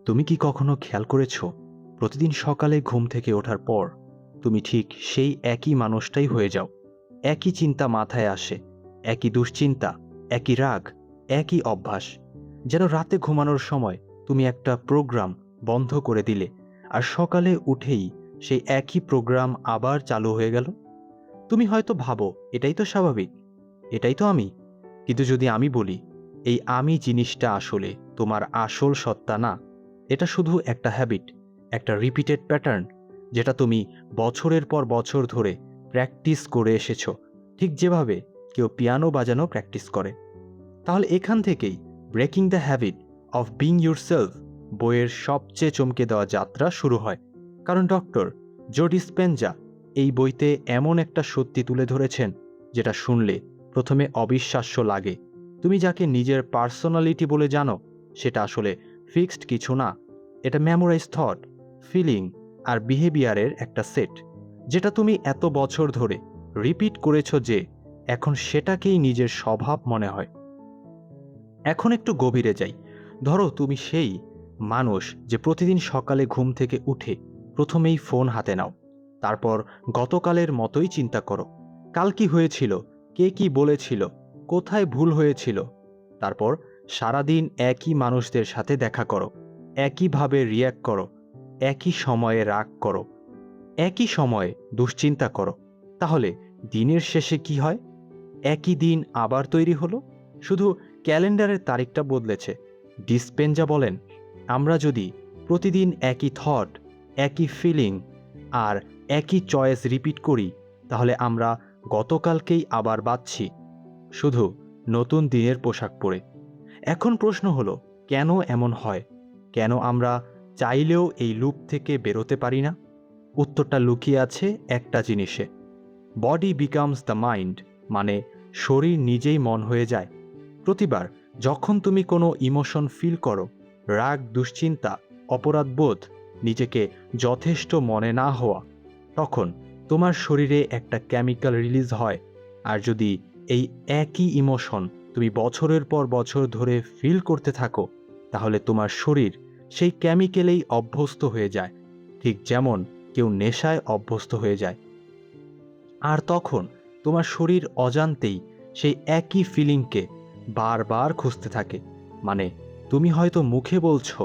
তুমি কি কখনো খেয়াল করেছো প্রতিদিন সকালে ঘুম থেকে ওঠার পর তুমি ঠিক সেই একই মানুষটাই হয়ে যাও? একই চিন্তা মাথায় আসে, একই দুশ্চিন্তা, একই রাগ, একই অভ্যাস। যেন রাতে ঘুমানোর সময় তুমি একটা প্রোগ্রাম বন্ধ করে দিলে, আর সকালে উঠেই সেই একই প্রোগ্রাম আবার চালু হয়ে গেল। তুমি হয়তো ভাবো এটাই তো স্বাভাবিক, এটাই তো আমি। কিন্তু যদি আমি বলি এই আমি জিনিসটা আসলে তোমার আসল সত্তা না, এটা শুধু একটা হ্যাবিট, একটা রিপিটেড প্যাটার্ন, যেটা তুমি বছরের পর বছর ধরে প্র্যাকটিস করে এসেছো, ঠিক যেভাবে কেউ পিয়ানো বাজানো প্র্যাকটিস করে। তাহলে এখান থেকেই breaking the habit of being yourself বইয়ের সবচেয়ে চমকে দেওয়া যাত্রা শুরু হয়। কারণ ডক্টর জো ডিসপেনজা এই বইতে এমন একটা সত্যি তুলে ধরেছেন, যেটা শুনলে প্রথমে অবিশ্বাস্য লাগে। তুমি যাকে নিজের পার্সোনালিটি বলে জানো, সেটা আসলে ফিক্সড কিছু না। এটা মেমোরাইজ থট, ফিলিং আর বিহেভিয়ারের একটা সেট, যেটা তুমি এত বছর ধরে রিপিট করেছো যে এখন সেটাকেই নিজের স্বভাব মনে হয়। এখন একটু গভীরে যাই। ধরো তুমি সেই মানুষ যে প্রতিদিন সকালে ঘুম থেকে উঠে প্রথমেই ফোন হাতে নাও। তারপর গতকালের মতোই চিন্তা করো, কাল কি হয়েছিল, কে কি বলেছিল, কোথায় ভুল হয়েছিল। তারপর সারাদিন একই মানুষদের সাথে দেখা করো, একইভাবে রিয়্যাক্ট করো, একই সময়ে রাগ করো, একই সময়ে দুশ্চিন্তা করো। তাহলে দিনের শেষে কি হয়? একই দিন আবার তৈরি হলো, শুধু ক্যালেন্ডারের তারিখটা বদলেছে। ডিসপেনজা বলেন, আমরা যদি প্রতিদিন একই থট, একই ফিলিং আর একই চয়েস রিপিট করি, তাহলে আমরা গতকালকেই আবার বাঁচছি, শুধু নতুন দিনের পোশাক পরে। এখন প্রশ্ন হলো, কেন এমন হয়? কেন আমরা চাইলেও এই লুপ থেকে বেরোতে পারি না? উত্তরটা লুকিয়ে আছে একটা জিনিসে: বডি বিকামস দ্য মাইন্ড, মানে শরীর নিজেই মন হয়ে যায়। প্রতিবার যখন তুমি কোনো ইমোশন ফিল করো, রাগ, দুশ্চিন্তা, অপরাধবোধ, নিজেকে যথেষ্ট মনে না হওয়া, তখন তোমার শরীরে একটা কেমিক্যাল রিলিজ হয়। আর যদি এই একই ইমোশন তুমি বছরের পর বছর ধরে ফিল করতে থাকো, তাহলে তোমার শরীর সেই কেমিক্যালেই অভ্যস্ত হয়ে যায়, ঠিক যেমন কেউ নেশায় অভ্যস্ত হয়ে যায়। আর তখন তোমার শরীর অজান্তেই সেই একই ফিলিংকে বারবার খুঁজতে থাকে। মানে তুমি হয়তো মুখে বলছো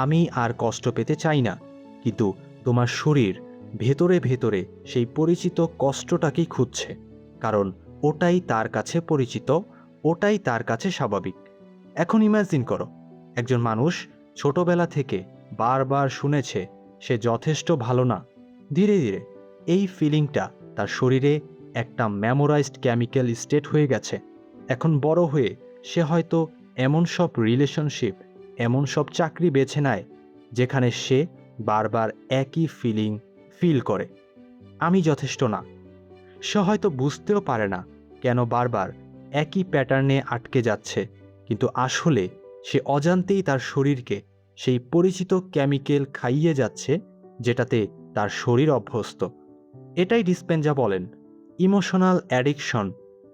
আমি আর কষ্ট পেতে চাই না, কিন্তু তোমার শরীর ভেতরে ভেতরে সেই পরিচিত কষ্টটাকেই খুঁজছে। কারণ ওটাই তার কাছে পরিচিত, ওটাই তার কাছে স্বাভাবিক। এখন ইমাজিন করো, একজন মানুষ ছোটবেলা থেকে বারবার শুনেছে সে যথেষ্ট ভালো না। ধীরে ধীরে এই ফিলিংটা তার শরীরে একটা মেমোরাইজড কেমিক্যাল স্টেট হয়ে গেছে। এখন বড় হয়ে সে হয়তো এমন সব রিলেশনশিপ, এমন সব চাকরি বেছে নেয় যেখানে সে বারবার একই ফিলিং ফিল করে, আমি যথেষ্ট না। সে হয়তো বুঝতেও পারে না কেন বারবার একই প্যাটার্নে আটকে যাচ্ছে, কিন্তু আসলে সে অজান্তেই তার শরীরকে সেই পরিচিত কেমিক্যাল খাইয়ে যাচ্ছে, যেটাতে তার শরীর অভ্যস্ত। এটাই ডিসপেনজা বলেন ইমোশনাল অ্যাডিকশন।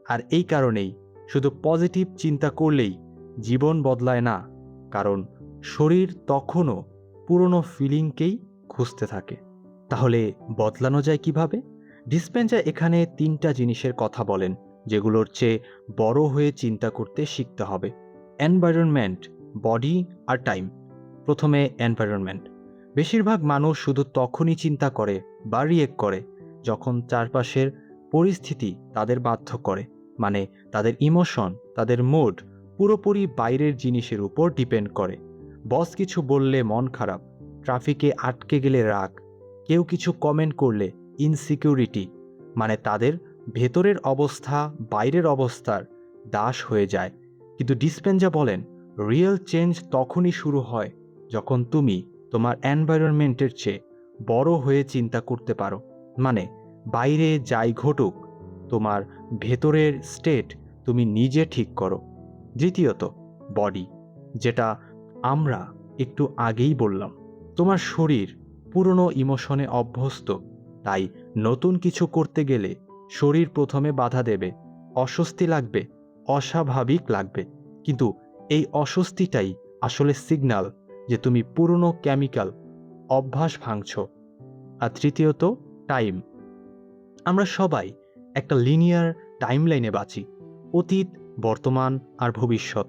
আর এই কারণেই শুধু পজিটিভ চিন্তা করলেই জীবন বদলায় না, কারণ শরীর তখনও পুরনো ফিলিংকেই খুঁজতে থাকে। তাহলে বদলানো যায় কিভাবে? ডিসপেনজা এখানে তিনটা জিনিসের কথা বলেন, যেগুলোর চেয়ে বড় হয়ে চিন্তা করতে শিখতে হবে: এনভায়রনমেন্ট, বডি আর টাইম। প্রথমে এনভায়রনমেন্ট। বেশিরভাগ মানুষ শুধু তখনই চিন্তা করে বা রিয়েক্ট করে যখন চারপাশের পরিস্থিতি তাদের বাধ্য করে। মানে তাদের ইমোশন, তাদের মুড পুরোপুরি বাইরের জিনিসের উপর ডিপেন্ড করে। বস কিছু বললে মন খারাপ, ট্রাফিকে আটকে গেলে রাগ, কেউ কিছু কমেন্ট করলে ইনসিকিউরিটি। মানে তাদের ভেতরের অবস্থা বাইরের অবস্থার দাস হয়ে যায়। কিন্তু ডিসপেনজা বলেন রিয়েল চেঞ্জ তখনই শুরু হয় যখন তুমি তোমার এনভায়রনমেন্টের চেয়ে বড় হয়ে চিন্তা করতে পারো। মানে বাইরে যাই ঘটুক, তোমার ভেতরের স্টেট তুমি নিজে ঠিক করো। দ্বিতীয়ত বডি, যেটা আমরা একটু আগেই বললাম। তোমার শরীর পুরনো ইমোশনে অভ্যস্ত, তাই নতুন কিছু করতে গেলে শরীর প্রথমে বাধা দেবে, অস্বস্তি লাগবে, অস্বাভাবিক লাগবে। কিন্তু এই অস্বস্তিটাই আসলে সিগন্যাল যে তুমি পুরনো কেমিক্যাল অভ্যাস ভাঙছ। আর তৃতীয়ত, টাইম। আমরা সবাই একটা লিনিয়ার টাইমলাইনে বাঁচি, অতীত, বর্তমান আর ভবিষ্যৎ।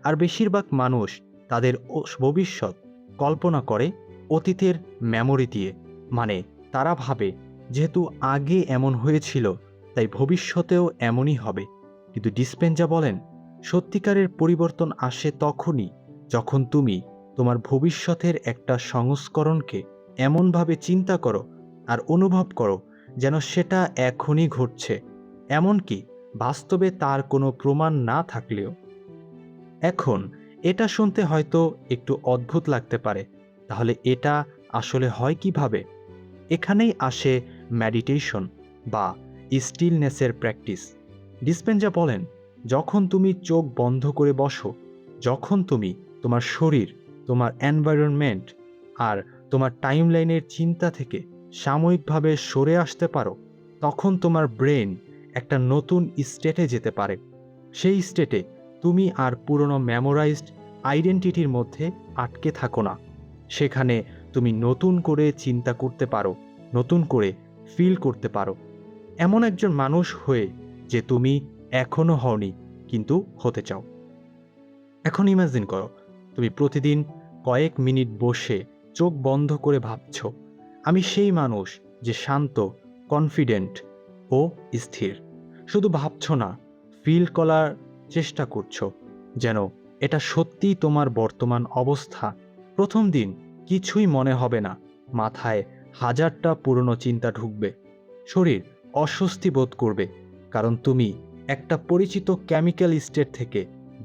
আর বেশিরভাগ মানুষ তাদের ভবিষ্যৎ কল্পনা করে অতীতের মেমোরি দিয়ে। মানে তারা ভাবে যেহেতু আগে এমন হয়েছিল তাই ভবিষ্যতেও এমনই হবে। কিন্তু ডিসপেনজা বলেন সত্যিকারের পরিবর্তন আসে তখনই যখন তুমি তোমার ভবিষ্যতের একটা সংস্করণকে এমনভাবে চিন্তা করো আর অনুভব করো যেন সেটা এখনই ঘটছে, এমনকি বাস্তবে তার কোনো প্রমাণ না থাকলেও। এখন এটা শুনতে হয়তো একটু অদ্ভুত লাগতে পারে, তাহলে এটা আসলে হয় কিভাবে? এখানেই আসে মেডিটেশন বা স্টিলনেসের প্র্যাকটিস। ডিসপেনজা বলেন যখন তুমি চোখ বন্ধ করে বসো, যখন তুমি তোমার শরীর, তোমার এনভায়রনমেন্ট আর তোমার টাইমলাইনের চিন্তা থেকে সাময়িকভাবে সরে আসতে পারো, তখন তোমার ব্রেন একটা নতুন স্টেটে যেতে পারে। সেই স্টেটে তুমি আর পুরনো মেমোরাইজড আইডেন্টিটির মধ্যে আটকে থাকো না। সেখানে তুমি নতুন করে চিন্তা করতে পারো, নতুন করে ফিল করতে পারো, এমন একজন মানুষ হয়ে যে তুমি এখনো হওনি কিন্তু হতে চাও। এখন ইমাজিন করো তুমি প্রতিদিন কয়েক মিনিট বসে চোখ বন্ধ করে ভাবছ, আমি সেই মানুষ যে শান্ত, কনফিডেন্ট ও স্থির। শুধু ভাবছ না, ফিল করার চেষ্টা করছো যেন এটা সত্যিই তোমার বর্তমান অবস্থা। প্রথম দিন কিছুই মনে হবে না, মাথায় হাজারটা পুরনো চিন্তা ঢুকবে, শরীর অস্বস্তি বোধ করবে, কারণ তুমি একটা পরিচিত কেমিক্যাল স্টেট থেকে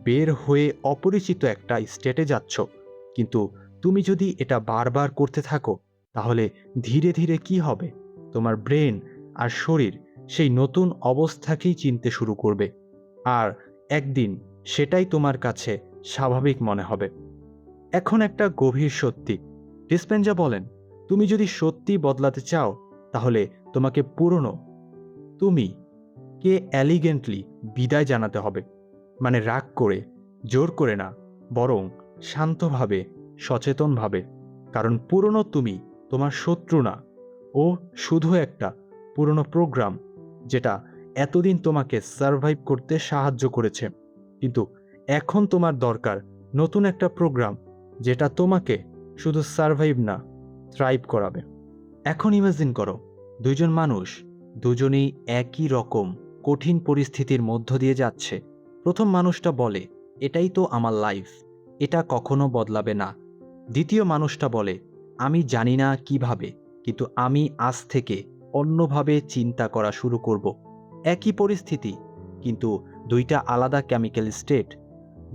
বের হয়ে অপরিচিত একটা স্টেটে যাচ্ছ। কিন্তু তুমি যদি এটা বারবার করতে থাকো তাহলে ধীরে ধীরে কি হবে? তোমার ব্রেন আর শরীর সেই নতুন অবস্থাকেই চিনতে শুরু করবে, আর একদিন সেটাই তোমার কাছে স্বাভাবিক মনে হবে। এখন একটা গভীর সত্যি, ডিসপেনজা বলেন তুমি যদি সত্যি বদলাতে চাও তাহলে তোমাকে পুরনো তুমি কে এলিগেন্টলি বিদায় জানাতে হবে। মানে রাগ করে, জোর করে না, বরং শান্তভাবে, সচেতনভাবে। কারণ পুরনো তুমি তোমার শত্রু না, ও শুধু একটা পুরনো প্রোগ্রাম যেটা এতদিন তোমাকে সারভাইভ করতে সাহায্য করেছে। কিন্তু এখন তোমার দরকার নতুন একটা প্রোগ্রাম যেটা তোমাকে শুধু সারভাইভ না, থ্রাইভ করাবে। এখন ইমাজিন করো দুইজন মানুষ, দুজনেই একই রকম কঠিন পরিস্থিতির মধ্য দিয়ে যাচ্ছে। প্রথম মানুষটা বলে এটাই তো আমার লাইফ, এটা কখনো বদলাবে না। দ্বিতীয় মানুষটা বলে আমি জানি না কিভাবে, কিন্তু আমি আজ থেকে অন্যভাবে চিন্তা করা শুরু করব। একই পরিস্থিতি, কিন্তু দুইটা আলাদা কেমিক্যাল স্টেট,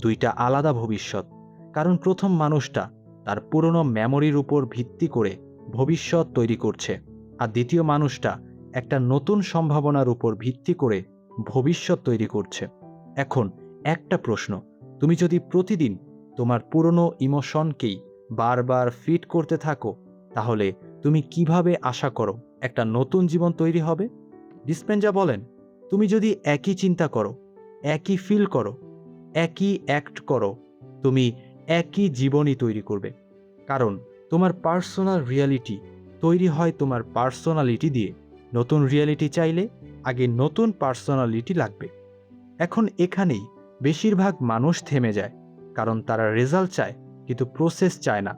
দুইটা আলাদা ভবিষ্যৎ। কারণ প্রথম মানুষটা তার পুরনো মেমোরির উপর ভিত্তি করে ভবিষ্যৎ তৈরি করছে, আর দ্বিতীয় মানুষটা একটা নতুন সম্ভাবনার উপর ভিত্তি করে ভবিষ্যৎ তৈরি করছে। এখন একটা প্রশ্ন, তুমি যদি প্রতিদিন তোমার পুরনো ইমোশনকেই বারবার ফিট করতে থাকো তাহলে তুমি কিভাবে আশা করো একটা নতুন জীবন তৈরি হবে? ডিসপেনজা বলেন তুমি যদি একই চিন্তা করো, একই ফিল করো, একই অ্যাক্ট করো, তুমি একই জীবনই তৈরি করবে। কারণ তোমার পার্সোনাল রিয়ালিটি তৈরি হয় তোমার পার্সোনালিটি দিয়ে। নতুন রিয়ালিটি চাইলে আগে নতুন পার্সোনালিটি লাগবে। এখন এখানেই বেশিরভাগ মানুষ থেমে যায়, কারণ তারা রেজাল্ট চায় কিন্তু প্রসেস চায় না।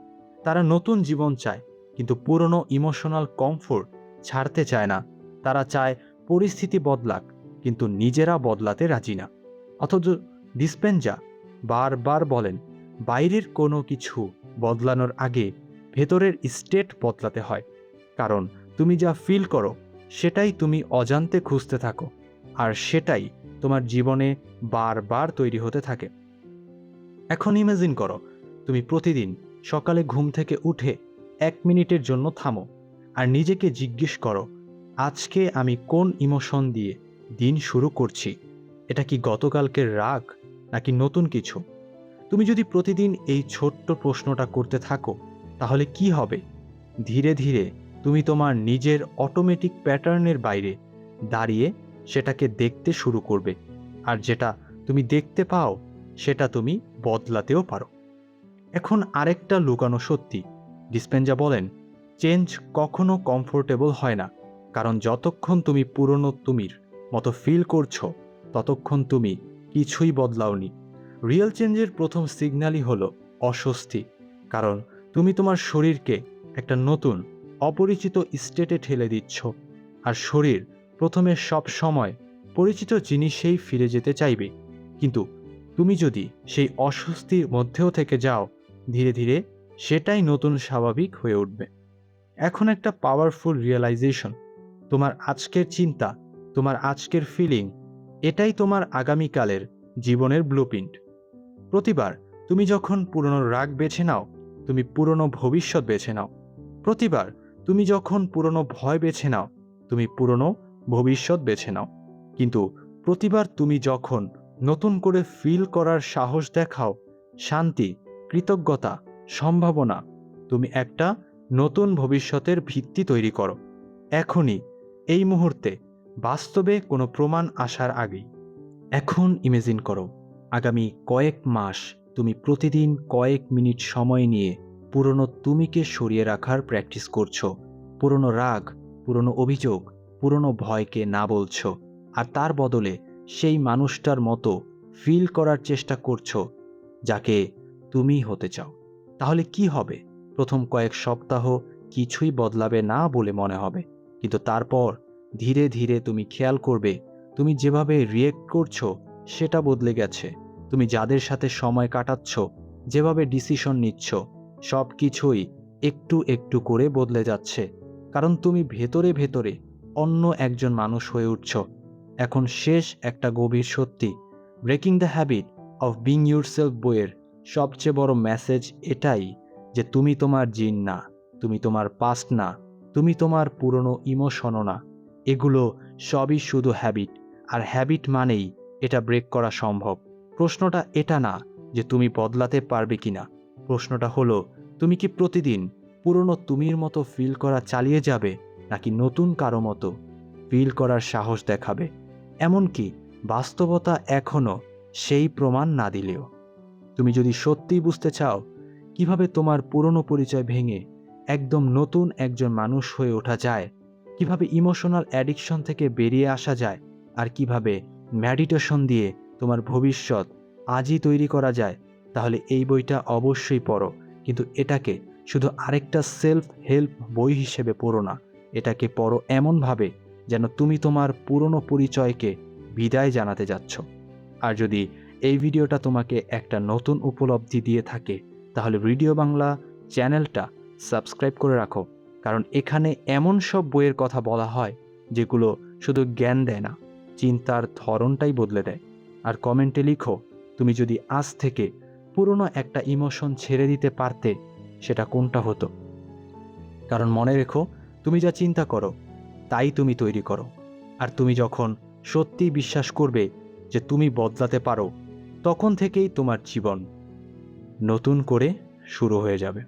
তারা নতুন জীবন চায় কিন্তু পুরনো ইমোশনাল কমফোর্ট ছাড়তে চায় না। তারা চায় পরিস্থিতি বদলাক কিন্তু নিজেরা বদলাতে রাজি না। অথচ ডিসপেনজা বারবার বলেন বাইরের কোনো কিছু বদলানোর আগে ভেতরের স্টেট বদলাতে হয়। কারণ তুমি যা ফিল করো সেটাই তুমি অজান্তে খুঁজতে থাকো, আর সেটাই তোমার জীবনে বারবার তৈরি হতে থাকে। এখন ইমাজিন করো তুমি প্রতিদিন সকালে ঘুম থেকে উঠে 1 মিনিটের জন্য থামো আর নিজেকে জিজ্ঞেস করো আজকে আমি কোন ইমোশন দিয়ে দিন শুরু করছি। এটা কি গতকালকের রাগ নাকি নতুন কিছু? তুমি যদি প্রতিদিন এই ছোট্ট প্রশ্নটা করতে থাকো তাহলে কি হবে? ধীরে ধীরে তুমি তোমার নিজের অটোমেটিক প্যাটার্নের বাইরে দাঁড়িয়ে সেটাকে দেখতে শুরু করবে, আর যেটা তুমি দেখতে পাও সেটা তুমি বদলাতেও পারো। এখন আরেকটা লুকানো সত্যি। ডিসপেনজা বলেন, চেঞ্জ কখনো কমফোর্টেবল হয় না, কারণ যতক্ষণ তুমি পুরনো তুমির মতো ফিল করছো ততক্ষণ তুমি কিছুই বদলাওনি। রিয়েল চেঞ্জের প্রথম সিগন্যালই হলো অস্বস্তি, কারণ তুমি তোমার শরীরকে একটা নতুন অপরিচিত স্টেটে ঠেলে দিচ্ছ। আর শরীর প্রথমে সব সময় পরিচিত জিনিসেই ফিরে যেতে চাইবে, কিন্তু তুমি যদি সেই অস্বস্তির মধ্যেও থেকে যাও, ধীরে ধীরে সেটাই নতুন স্বাভাবিক হয়ে উঠবে। এখন একটা পাওয়ারফুল রিয়েলাইজেশন, তোমার আজকের চিন্তা, তোমার আজকের ফিলিং, এটাই তোমার আগামীকালের জীবনের ব্লুপ্রিন্ট। প্রতিবার তুমি যখন পুরনো রাগ বেছে নাও, তুমি পুরনো ভবিষ্যৎ বেছে নাও। প্রতিবার তুমি যখন পুরনো ভয় বেছে নাও, তুমি পুরনো ভবিষ্যৎ বেছে নাও। কিন্তু প্রতিবার তুমি যখন নতুন করে ফিল করার সাহস দেখাও, শান্তি, কৃতজ্ঞতা, সম্ভাবনা, তুমি একটা নতুন ভবিষ্যতের ভিত্তি তৈরি করো। এখনই, এই মুহূর্তে, বাস্তবে কোনো প্রমাণ আসার আগেই। এখন ইমেজিন করো, আগামী কয়েক মাস তুমি প্রতিদিন কয়েক মিনিট সময় নিয়ে পুরনো তুমিকে সরিয়ে রাখার প্র্যাকটিস করছো। পুরনো রাগ, পুরনো অভিযোগ, পুরনো ভয়কে না বলছো, আর তার বদলে সেই মানুষটার মতো ফিল করার চেষ্টা করছো যাকে তুমি হতে চাও। তাহলে কি হবে? প্রথম কয়েক সপ্তাহ কিছুই বদলাবে না বলে মনে হবে, কিন্তু তারপর ধীরে ধীরে তুমি খেয়াল করবে তুমি যেভাবে রিয়েক্ট করছো সেটা বদলে গেছে। তুমি যাদের সাথে সময় কাটাচ্ছ, যেভাবে ডিসিশন নিচ্ছ, সব কিছুই একটু একটু করে বদলে যাচ্ছে, কারণ তুমি ভেতরে ভেতরে অন্য একজন মানুষ হয়ে উঠছ। এখন শেষ একটা গভীর সত্যি, breaking the habit of being yourself বইয়ের সবচেয়ে বড় মেসেজ এটাই যে তুমি তোমার জিন না, তুমি তোমার পাস্ট না, তুমি তোমার পুরনো ইমোশনও না। এগুলো সবই শুধু হ্যাবিট, আর হ্যাবিট মানেই এটা ব্রেক করা সম্ভব। প্রশ্নটা এটা না যে তুমি বদলাতে পারবে কিনা, প্রশ্নটা হলো তুমি কি প্রতিদিন পুরনো তুমির মতো ফিল করা চালিয়ে যাবে, নাকি নতুন কারো মতো ফিল করার সাহস দেখাবে, এমনকি বাস্তবতা এখনও সেই প্রমাণ না দিলেও। তুমি যদি সত্যিই বুঝতে চাও কিভাবে তোমার পুরনো পরিচয় ভেঙে একদম নতুন একজন মানুষ হয়ে ওঠা যায়, কিভাবে ইমোশনাল অ্যাডিকশন থেকে বেরিয়ে আসা যায়, আর কিভাবে মেডিটেশন দিয়ে তোমার ভবিষ্যৎ আজই তৈরি করা যায়, তাহলে এই বইটা অবশ্যই পড়ো। কিন্তু এটাকে শুধু আরেকটা সেলফ হেল্প বই হিসেবে পড়ো না, এটাকে পড়ো এমনভাবে যেন তুমি তোমার পুরনো পরিচয়কে বিদায় জানাতে যাচ্ছ। আর যদি এই ভিডিওটা তোমাকে একটা নতুন উপলব্ধি দিয়ে থাকে, তাহলে রেডিও বাংলা চ্যানেলটা সাবস্ক্রাইব করে রাখো, কারণ এখানে এমন সব বইয়ের কথা বলা হয় যেগুলো শুধু জ্ঞান দেয় না, চিন্তার ধরনটাই বদলে দেয়। আর কমেন্টে লিখো তুমি যদি আজ থেকে পুরনো একটা ইমোশন ছেড়ে দিতে পারতে, সেটা কোনটা হতো। কারণ মনে রেখো, তুমি যা চিন্তা করো তাই তুমি তৈরি করো। আর তুমি যখন সত্যিই বিশ্বাস করবে যে তুমি বদলাতে পারো, তখন থেকেই তোমার জীবন নতুন করে শুরু হয়ে যাবে।